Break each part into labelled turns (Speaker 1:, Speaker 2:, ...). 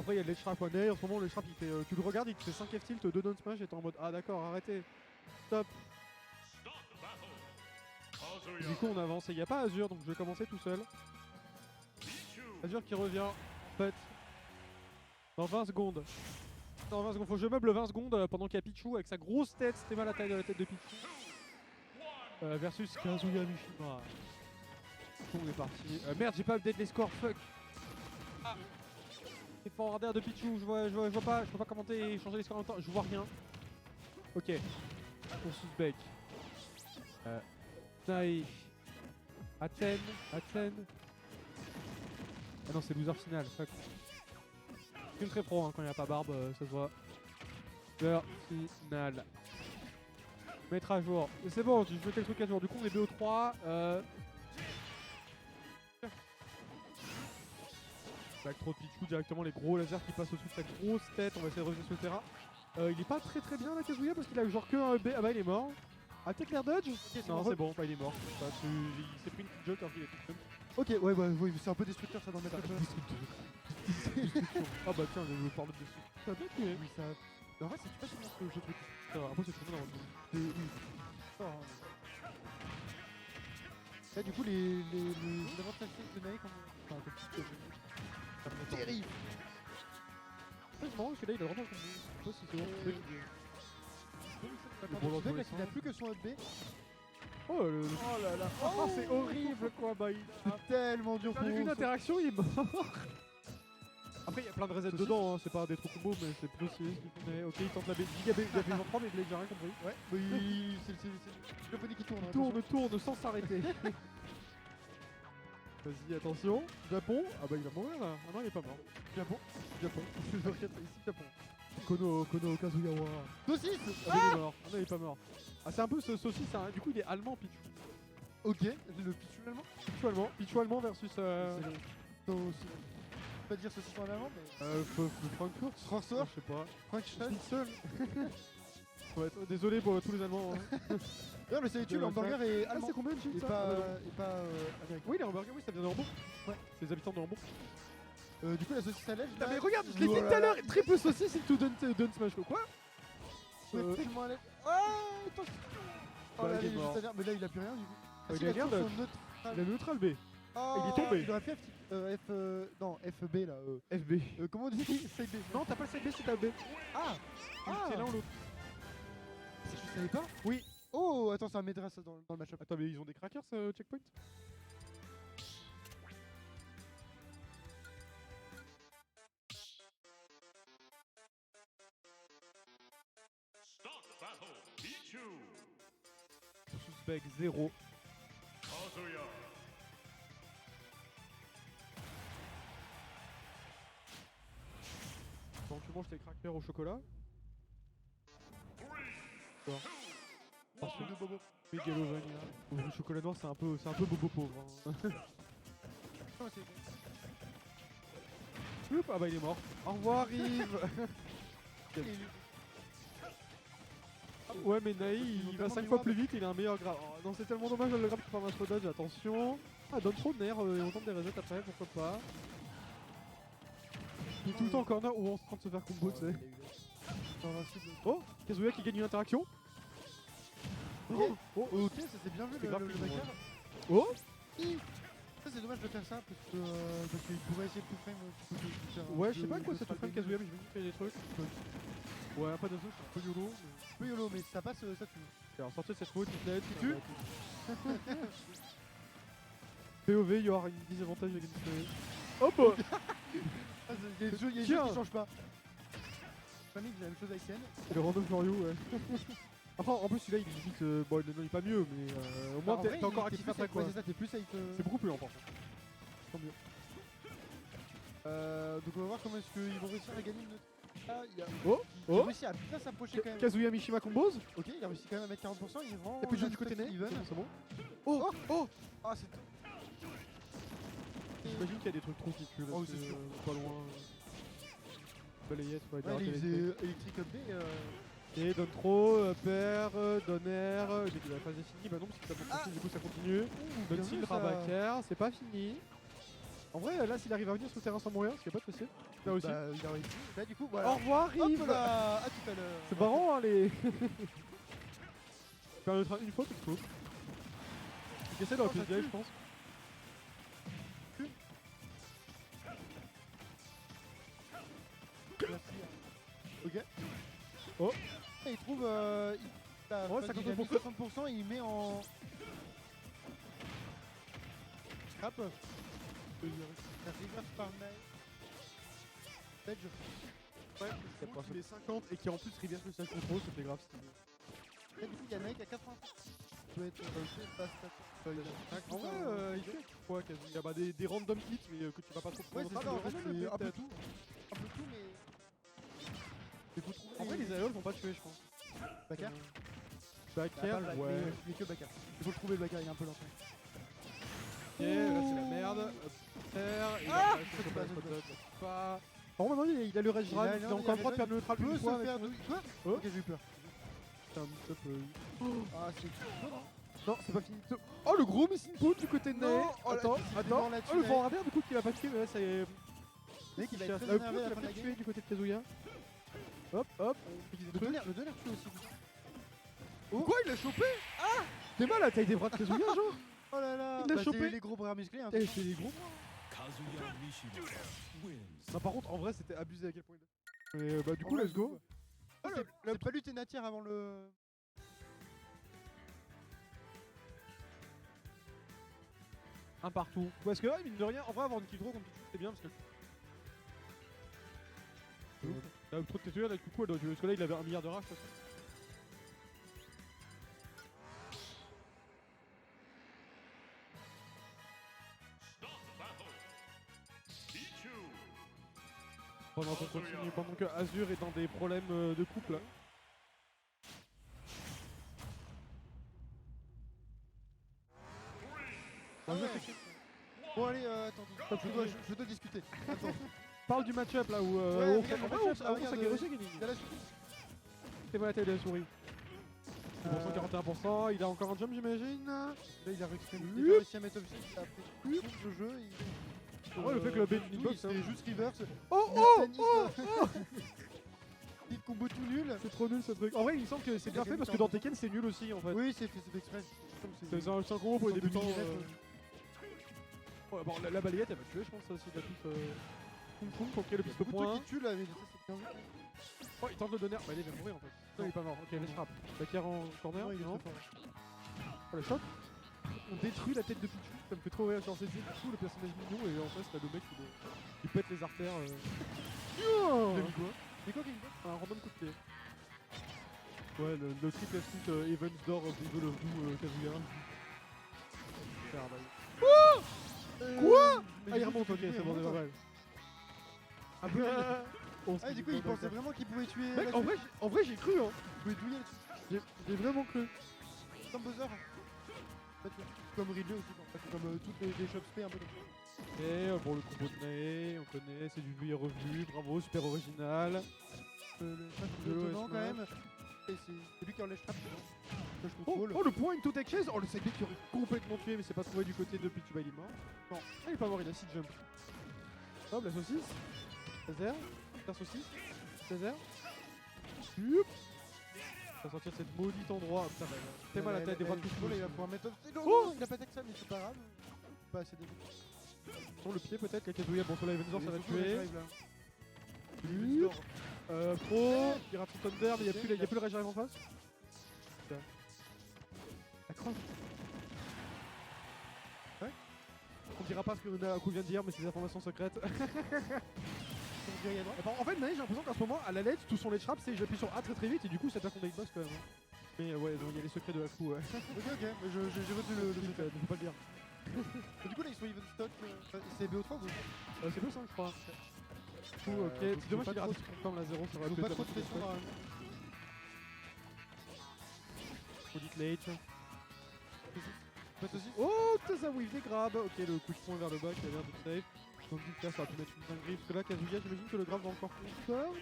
Speaker 1: Après il y a le Shrap One en ce moment le Shrap il fait, tu le regardes il te fait 5 F tilt, 2 down smash et t'es en mode ah d'accord arrêtez, stop. Du coup on avance et il n'y a pas Azur donc je vais commencer tout seul. Azur qui revient, fait dans 20 secondes. Dans 20 secondes, faut que je meuble 20 secondes pendant qu'il y a Pichu avec sa grosse tête, c'était mal la taille de la tête de Pichu. Versus Kazuya Mishima. On est parti. Merde j'ai pas update les scores, fuck. Ah. Les forwarders de Pichu, je vois pas, je peux pas commenter et changer les scores en même temps, je vois rien. Ok. Pour Susbek. Nai. Athènes. Ah non c'est loser final, fuck. C'est très pro hein, quand il n'y a pas barbe, ça se voit. Loser final. Mettre à jour. C'est bon, je fais quelques trucs à jour. Du coup on est BO3. Back throw de Pichu directement, les gros lasers qui passent au-dessus de sa grosse tête. On va essayer de revenir sur le terrain. Il est pas très bien là Kazuya parce qu'il a genre que un B. Ah bah il est mort. Ah peut-être l'air dodge. Okay, non c'est bon, bah, il est mort. Bah, il s'est pris une petite joke alors qu'il est tout seul.
Speaker 2: Ok ouais bah oui c'est un peu destructeur ça dans le match.
Speaker 1: Ah bah tiens je parle de dessus. Ça a bien tué.
Speaker 2: Oui ça... En vrai c'est pas si bien ce jeu de truc.
Speaker 1: Après c'est très bien dans le
Speaker 2: Oui. Là du coup les avantages de Nae comme... Enfin comme terrible.
Speaker 1: C'est marrant parce que là il a vraiment un combo. Je sais pas si c'est bon.
Speaker 2: Le mec là, il a plus que son up B.
Speaker 1: Oh là là. Oh c'est horrible quoi. Bah
Speaker 2: c'est tellement dur pour
Speaker 1: une interaction il est mort. Après il y a plein de resets dedans, hein. C'est pas des trous combos mais c'est plus aussi ce qu'il fait. Ok il tente la B, giga B, il a fait genre 3 mais Blade j'ai rien compris.
Speaker 2: Ouais, oui, c'est le japonais qui tourne.
Speaker 1: Il tourne sans s'arrêter. Vas-y attention, Japon. Ah bah il va mourir là. Ah non il est pas mort.
Speaker 2: Japon.
Speaker 1: Ici Japon. Kono Kazuyawa.
Speaker 2: Saucisse.
Speaker 1: Ah il est mort. Ah non il est pas mort. Ah c'est un peu ce saucisse, hein. Du coup il est allemand Pichu.
Speaker 2: Ok, le Pichu allemand.
Speaker 1: Pichu allemand versus
Speaker 2: pas dire saucisse en allemand mais...
Speaker 1: Frankfurt.
Speaker 2: François.
Speaker 1: Je sais pas.
Speaker 2: Frankstein.
Speaker 1: Ouais, désolé pour tous les Allemands. Hein.
Speaker 2: D'ailleurs le CVT, le hamburger est allemand.
Speaker 1: C'est combien de chiffres
Speaker 2: et pas américain.
Speaker 1: Oui les hamburgers, oui ça vient de Hambourg. Ouais, c'est les habitants de Hambourg.
Speaker 2: Du coup la saucisse à l'aile.
Speaker 1: Non mais regarde, je l'ai dit tout à l'heure, triple saucisse into Dun Smash quoi.
Speaker 2: Tellement à l'aile. Oh attention. Oh là il est juste à l'air, mais là il a plus rien du coup.
Speaker 1: Il a l'air de... Il a neutral B. Il est tombé.
Speaker 2: Il aurait fait non, FB là.
Speaker 1: FB.
Speaker 2: Comment on dit side B?
Speaker 1: Non t'as pas le side B, c'est ta B.
Speaker 2: Ah.
Speaker 1: C'est l'un ou l'autre.
Speaker 2: Je savais pas.
Speaker 1: Oui.
Speaker 2: Oh attends ça m'aidera ça dans le match-up.
Speaker 1: Attends mais ils ont des crackers checkpoint. Suspect 0. Quand tu manges tes crackers au chocolat. Attention de Bobo. Miguel Vanilla. Le chocolat noir c'est un peu Bobo pauvre. Hein. Ah bah il est mort. Au revoir Yves. Ouais mais Naï il va 5 fois plus vite, il a un meilleur grab. Oh, non c'est tellement dommage le grab qui part un trop dodge, attention. Ah donne trop de nerfs et on tente des resets après, pourquoi pas. Il est tout le temps en corner où on se train de se faire combo tu sais. Oh Kazuya qui gagne une interaction.
Speaker 2: Ok ça c'est bien vu le backer.
Speaker 1: Oh
Speaker 2: Ça c'est dommage de faire ça parce qu'il pourrait essayer de tout frame.
Speaker 1: Ouais je sais pas quoi c'est tout frame Kazuya mais je vais lui faire des trucs. Ouais pas de ça c'est un peu YOLO.
Speaker 2: Peu YOLO mais ça passe ça tue.
Speaker 1: Alors sortez cette mode qui tue. POV il y aura une désavantage de gameplay. Hop.
Speaker 2: Il y a des jeux qui changent pas. Panic la même chose avec Ken.
Speaker 1: Le Random for You ouais. Après en plus celui-là il est limite, bon il est pas mieux mais au moins t'es encore actif après quoi.
Speaker 2: C'est ça, t'es plus safe.
Speaker 1: C'est beaucoup plus lent par contre. Tant mieux.
Speaker 2: Donc on va voir comment est-ce qu'ils vont réussir à gagner une... Ah, il a réussi à bien s'approcher quand même.
Speaker 1: Kazuya Mishima combos.
Speaker 2: Ok, il a réussi quand même à mettre 40%, il est vraiment...
Speaker 1: Et puis je joue du côté net, c'est bon. Oh
Speaker 2: ah c'est...
Speaker 1: J'imagine qu'il y a des trucs trop qui tuent là,
Speaker 2: c'est sûr.
Speaker 1: Pas loin. Balayette, ouais,
Speaker 2: il faisait électrique up B
Speaker 1: et donne trop, père, donne air, j'ai dit la phase est finie, bah non parce que ça continue, du coup ça continue. Donne Rabaker, c'est pas fini. En vrai, là, s'il arrive à revenir sur le terrain sans mourir, parce qu'il n'y a pas de possible. Là aussi.
Speaker 2: Bah, il a réussi. Là, du coup, voilà.
Speaker 1: Au revoir, Rive.
Speaker 2: Hop là, à tout à l'heure.
Speaker 1: C'est marrant, hein, les. Faire le train une fois, c'est cool. Ok, c'est dans la
Speaker 2: Oh, ça
Speaker 1: pièce
Speaker 2: tue.
Speaker 1: je pense.
Speaker 2: Merci. Ok.
Speaker 1: Oh.
Speaker 2: Et il trouve. Il a,
Speaker 1: Ouais,
Speaker 2: enfin, il a mis
Speaker 1: 50%.
Speaker 2: 60% et il met en. Hop. La reverse par mail. Edge.
Speaker 1: Ouais,
Speaker 2: C'est pas
Speaker 1: il est 50 et qui en plus reverse le stage control, c'était grave.
Speaker 2: Là, du coup, il y a Nike à 80%. Peut être fast attack.
Speaker 1: En vrai, il fait quoi quasi. Il y a bah, des random hits, mais que tu vas pas trop
Speaker 2: Ouais,
Speaker 1: prendre.
Speaker 2: c'est ça, en fait, c'est un peu tout. Un peu tout, mais. Il faut trouver.
Speaker 1: En vrai, les aérols vont pas tuer, je pense.
Speaker 2: Backer
Speaker 1: Backer, ouais.
Speaker 2: Mais que Backer. Il faut le trouver, le Backer, il est un peu lent.
Speaker 1: Ok, là c'est la merde. Hop, terre. Et
Speaker 2: Ah,
Speaker 1: après,
Speaker 2: ça, c'est pas, ça, c'est
Speaker 1: pas. Par contre, maintenant il a le rage
Speaker 2: Il a-
Speaker 1: drive, il a encore le droit de faire le neutral
Speaker 2: Il peut
Speaker 1: une fois
Speaker 2: se faire
Speaker 1: avec
Speaker 2: douille. Quoi
Speaker 1: Oh.
Speaker 2: Ok, j'ai eu peur.
Speaker 1: son- Putain,
Speaker 2: Ah, c'est chaud, non
Speaker 1: Non, c'est pas fini. Oh, le gros missing pole du côté de Nae.
Speaker 2: Non, oh, là,
Speaker 1: Attends,
Speaker 2: c'est
Speaker 1: attends.
Speaker 2: vraiment là-dessus,
Speaker 1: Oh, le
Speaker 2: Nae.
Speaker 1: vent arrière du coup qu'il a pas tué, mais là c'est.
Speaker 2: Mec, il va être très
Speaker 1: Le
Speaker 2: énervé à la
Speaker 1: il a
Speaker 2: fin de la
Speaker 1: peut-être
Speaker 2: game.
Speaker 1: tué du côté de Kazuya. Hop, hop.
Speaker 2: Le donneur tue aussi.
Speaker 1: Quoi, il l'a chopé? Ah! T'es mal à la taille des bras de Kazuya, genre?
Speaker 2: Oh là là.
Speaker 1: Il l'a
Speaker 2: Bah,
Speaker 1: chopé.
Speaker 2: c'est les gros bras musclés. Hein.
Speaker 1: Eh, c'est les gros.
Speaker 3: Kazuya Mishima wins.
Speaker 1: Non, par contre, en vrai, c'était abusé à quel point il a. Mais bah, du coup, let's go.
Speaker 2: Ah, c'est pas lutter Natière avant le.
Speaker 1: Un partout. Parce que, ouais, mine de rien, en vrai, avoir une kill throw contre Pichu, c'est bien parce que. Trop de Tetsuya, là, du coup, elle doit jouer. Parce que là, il avait 1 milliard de rage, de toute façon. Pendant qu'on continue, pendant que Azur est dans des problèmes de couple.
Speaker 2: Ah ouais. Bon, allez, attends. Je dois discuter. Attends.
Speaker 1: Parle du match-up là où
Speaker 2: Ouais,
Speaker 1: on
Speaker 2: regarde
Speaker 1: fait.
Speaker 2: le
Speaker 1: En vrai,
Speaker 2: match-up,
Speaker 1: on
Speaker 2: là, regarde,
Speaker 1: s'est
Speaker 2: Il a la suite.
Speaker 1: C'est moi la taille de la souris. Pour
Speaker 2: Euh,
Speaker 1: 141%, il a encore un jump, j'imagine.
Speaker 2: Là, il a réussi à mettre off il a pris tout le jeu.
Speaker 1: En vrai, le fait que le bait d'une box,
Speaker 2: c'est juste reverse.
Speaker 1: Oh
Speaker 2: Il combo tout nul.
Speaker 1: C'est trop nul ce truc. En vrai, il me semble que c'est bien fait parce que dans Tekken, c'est nul aussi en fait.
Speaker 2: Oui, c'est express.
Speaker 1: C'est un combo pour les débutants.
Speaker 2: mini-rep,
Speaker 1: Ouais, bon, la balayette, elle va tuer, je pense, aussi. Il a tout. Kung Fu pour qu'il y ait le piste
Speaker 2: Beaucoup de
Speaker 1: point.
Speaker 2: trucs qui tuent là, mais ça c'est bien vu.
Speaker 1: Oh, il tente le donner. Bah, il va mourir en fait. Non, il est pas mort. Ok, laisse frappe. Bakar en corner.
Speaker 2: Non, il est
Speaker 1: non.
Speaker 2: très fort.
Speaker 1: Oh, le choc. On détruit la tête de Pichu. Ça me fait trop rire. Genre, c'est Pichu, le personnage mignon, et en face, t'as le mec qui pète les artères.
Speaker 2: Il a mis quoi Mais quoi qu'il me
Speaker 1: Un random coup de pied. Ouais, le triple suite Evans d'or Evil of Blue Kazuya. Quoi Ah, il remonte, ok, c'est bon, c'est pas mal.
Speaker 2: Ah, du coup, il pensait vraiment qu'il pouvait tuer.
Speaker 1: Mec, en vrai, j'ai cru, hein.
Speaker 2: Il pouvait douiller là-dessus.
Speaker 1: J'ai vraiment cru.
Speaker 2: Comme Buzzer. En fait, comme Ridley aussi, en fait, comme toutes les shop spray un peu comme ça.
Speaker 1: Et bon, le combo de Nae, on connaît, c'est du vu et revu, bravo, super original.
Speaker 2: Le
Speaker 1: De l'OS
Speaker 2: étonnant quand
Speaker 1: Smash.
Speaker 2: même. Et c'est lui qui enlève trap, que je
Speaker 1: Oh,
Speaker 2: contrôle.
Speaker 1: oh, le point into tech chase. Oh, le side qui aurait complètement tué, mais c'est pas trouvé du côté de Pichu, bah il est mort. Non, ah, il est pas mort, il a 6 jump. Hop, la saucisse. Césaire. La saucisse. Césaire. Hup. Ça va sortir de cette maudite endroit. Putain, bah, t'es mal à la tête des bras de Pichu.
Speaker 2: Il va pouvoir mettre off. Non,
Speaker 1: Oh
Speaker 2: non, il a pas que ça, mais c'est pas grave. Pas assez de.
Speaker 1: Sur le pied peut-être, la Kazuya, bon sur la Evenzor ça va
Speaker 2: Surtout,
Speaker 1: tuer.
Speaker 2: le drive, là.
Speaker 1: Hup. Pro, Pirate Thunder, mais y'a plus le rage arrive en face. Putain. La crosse. Ouais. On dira pas ce que Aku vient de dire, mais c'est des informations secrètes.
Speaker 2: On dirait à droite.
Speaker 1: En fait, Nae, j'ai l'impression qu'en ce moment, à la lettre, tout son let's trap, c'est j'appuie sur A très vite et du coup, ça attaque mon boss quand même. Hein. Mais ouais, il y a les secrets de Aku, ouais.
Speaker 2: Ok, mais j'ai retenu le
Speaker 1: Vite,
Speaker 2: secret.
Speaker 1: faut pas le dire.
Speaker 2: Et du coup, là, ils sont even stock. C'est BO3 ou
Speaker 1: C'est plus 5, je crois. Du coup, ok, c'est dommage qu'il ait raté comme la 0 sur la
Speaker 2: Ils ont
Speaker 1: pu
Speaker 2: pas
Speaker 1: être
Speaker 2: trop de
Speaker 1: la
Speaker 2: pression
Speaker 1: bonne
Speaker 2: normalement.
Speaker 1: Audit late.
Speaker 2: Pas de soucis.
Speaker 1: Oh, putain, ça wave des grabs. Ok, le coup de poing vers le bas qui a l'air de safe. Donc, du coup, là, ça va pu mettre une dinguerie. Parce que là, Kazuya, j'imagine que le grab va encore confirm.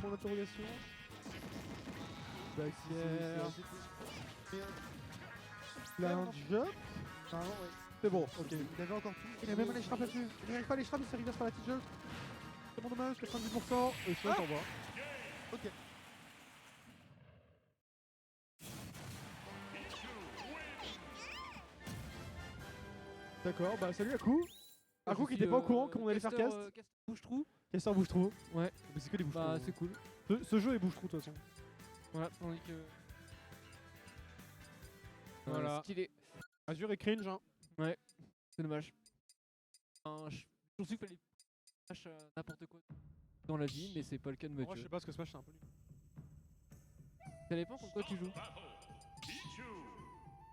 Speaker 1: Pour l'interrogation. Back here. Plein jump.
Speaker 2: Normalement, ouais.
Speaker 1: C'est bon, ok.
Speaker 2: Il avait encore tout.
Speaker 1: Il a même un écharpe là-dessus. Il n'y arrive pas à l'écharpe, il se reverse par la petite gueule. C'est bon dommage, 90%. Et ça, t'en vois.
Speaker 2: Ok.
Speaker 1: D'accord, bah salut Aku. Aku qui était pas au courant qu'on allait faire cast.
Speaker 4: Bouche-trou.
Speaker 1: Castor bouche-trou.
Speaker 4: Ouais.
Speaker 1: Mais c'est que des bouche-trous.
Speaker 4: Bah
Speaker 1: hein.
Speaker 4: c'est cool.
Speaker 1: Ce jeu est bouche-trou de toute façon.
Speaker 4: Voilà, tandis que.
Speaker 1: Voilà.
Speaker 4: Stylé.
Speaker 1: Azure est cringe, hein.
Speaker 4: C'est dommage. Enfin, je pense qu'il fallait Smash n'importe quoi dans la vie, mais c'est pas le cas de
Speaker 1: Moi, je
Speaker 4: Mathieu.
Speaker 1: sais pas ce que Smash c'est un peu nul.
Speaker 4: Ça dépend contre quoi tu joues.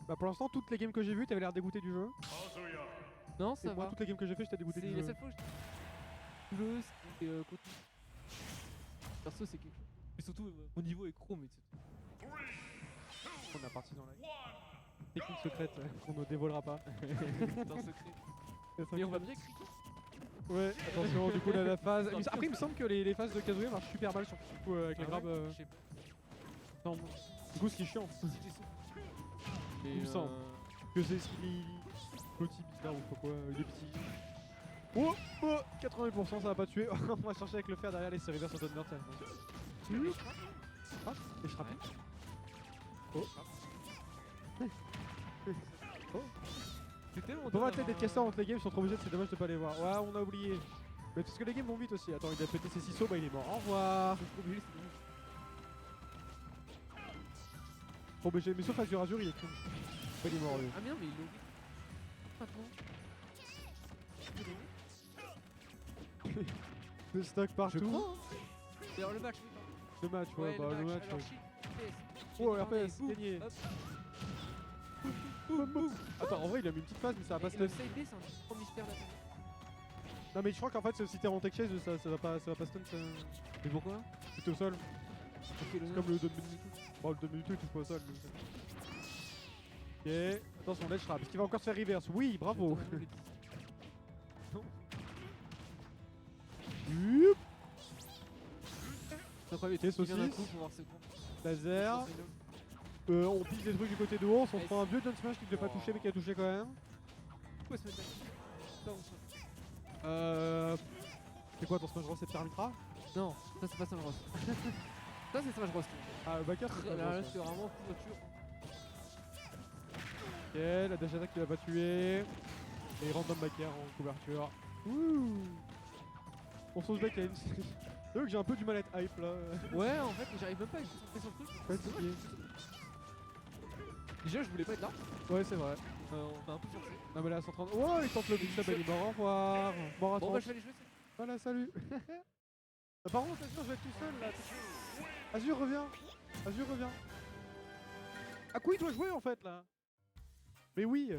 Speaker 1: Bah pour l'instant, toutes les games que j'ai vues, t'avais l'air dégoûté du jeu.
Speaker 4: Non,
Speaker 1: Et
Speaker 4: ça
Speaker 1: moi,
Speaker 4: va.
Speaker 1: toutes les games que j'ai fait, j'étais dégoûté
Speaker 4: C'est
Speaker 1: du
Speaker 4: la
Speaker 1: jeu.
Speaker 4: seule fois que je joue c'est contre. Perso, c'est quelque chose. Mais surtout, mon niveau est chrome, mais c'est tout.
Speaker 1: On est parti dans la technique secrète qu'on ne dévoilera pas.
Speaker 4: C'est un secret. Mais on va bien crier.
Speaker 1: Ouais, attention, du coup là la phase. Après, il me semble que les phases de Kazuya marchent super mal, surtout avec les grabs.
Speaker 4: Je sais pas.
Speaker 1: Non, du coup, ce qui est chiant, Il me semble. que c'est ce qui. Petit bizarre ou je sais pas quoi, il est petit. Oh, oh 80%, ça va pas tuer. On va chercher avec le fer derrière les séries sur Thunder Tail. Et je frappe. Oh. Oh.
Speaker 4: C'est tellement
Speaker 1: Pour
Speaker 4: dur
Speaker 1: athlète d'être casseurs entre les games, ils sont trop obligés, c'est dommage de pas les voir. Ouais, on a oublié. Mais parce que les games vont vite aussi. Attends, il a pété ses ciseaux, bah il est mort. Au revoir. Bon, mais, mais sauf Azure, Azure, il est cringe. Il est mort lui.
Speaker 4: Ah mais non, mais il l'oublie. Maintenant.
Speaker 1: Le stock
Speaker 4: Je
Speaker 1: partout.
Speaker 4: crois. D'ailleurs, le match, oui, pardon.
Speaker 1: Le match, ouais, bah le match.
Speaker 4: Alors,
Speaker 1: ouais.
Speaker 4: shield,
Speaker 1: Oh,
Speaker 4: FPS,
Speaker 1: RPS,
Speaker 4: boum,
Speaker 1: gagné.
Speaker 4: hop.
Speaker 1: Attends, en vrai, il a mis une petite phase, mais ça va pas
Speaker 4: Et
Speaker 1: se
Speaker 4: le
Speaker 1: stun.
Speaker 4: side B, c'est un gros mystère là.
Speaker 1: Non, mais je crois qu'en fait, si t'es en tech chase, ça va pas stun.
Speaker 4: Mais pourquoi?
Speaker 1: C'était au sol.
Speaker 4: C'est
Speaker 1: C'est comme le 2 minutes. Bon, le 2 minutes, il touche pas au sol. Ok, attention, ledge trap. Est-ce qu'il va encore se faire reverse? Oui, bravo. Youp.
Speaker 4: Et
Speaker 1: saucisse.
Speaker 4: d'un coup pour voir ses comptes.
Speaker 1: Laser. On pisse des trucs du côté de haut. On s'en prend un vieux down smash qui devait pas toucher, mais qui a touché quand même.
Speaker 4: Pourquoi se mettre là?
Speaker 1: C'est quoi ton smash bros? C'est Pierre Mitra?
Speaker 4: Non, ça c'est pas Smash Bros. Ça c'est Smash Bros.
Speaker 1: Ah, Backer, c'est
Speaker 4: Là,
Speaker 1: pas
Speaker 4: là
Speaker 1: bon, ça.
Speaker 4: c'est vraiment couverture.
Speaker 1: Ok, la dash attack qui l'a pas tué. Et random backer en couverture. Ouh. On sauce back lane. C'est vrai que j'ai un peu du mal à être hype là.
Speaker 4: Ouais, en fait, j'arrive même pas à concentrer sur le truc.
Speaker 1: Fatigué.
Speaker 4: Déjà, je voulais pas être là.
Speaker 1: Ouais, c'est vrai.
Speaker 4: On m'a un peu forcé.
Speaker 1: Non, mais là, 130. Oh, il tente le big sub, il est mort. Au revoir. Mort à
Speaker 4: Bon,
Speaker 1: 30.
Speaker 4: bah, je vais aller jouer.
Speaker 1: Voilà, salut. Par contre, Azure, je vais être tout seul là. Azure, reviens. Azure, reviens. À quoi il doit jouer en fait là? Mais oui.